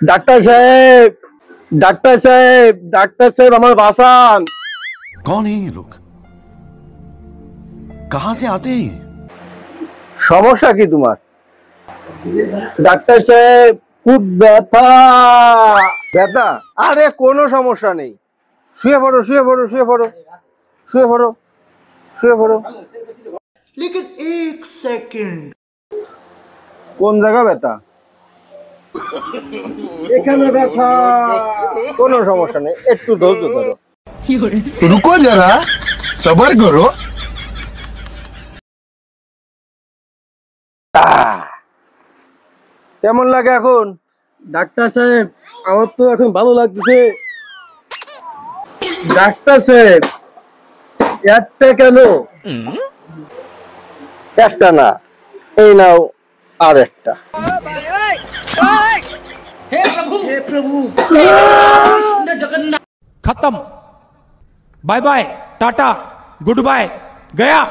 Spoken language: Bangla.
ডাক্তার সাহেব, ডাক্তার সাহেব, ডাক্তার সাহেব আমার বাঁচান। कौन है ये लोग? कहां से आते हैं? সমস্যা কি তোমার? ডাক্তার সাহেব খুব ব্যথা। ব্যথা? আরে কোনো সমস্যা নেই, শুয়ে পড়ো, শুয়ে পড়ো, শুয়ে পড়ো, শুয়ে পড়ো, শুয়ে পড়ো। लेकिन एक सेकंड, কোন জায়গা ব্যথা? এখানে ব্যথা। কোনো সমস্যা নেই, একটু ধৈর্য ধরো। रुको जरा, सबर करो। কেমন লাগে এখন? ডাক্তার সাহেব আমার তো এখন ভালো লাগতেছে। ডাক্তার সাহেব একটা কেন? একটা না, এই নাও আর একটা। खत्म। Bye bye, tata, goodbye, गया।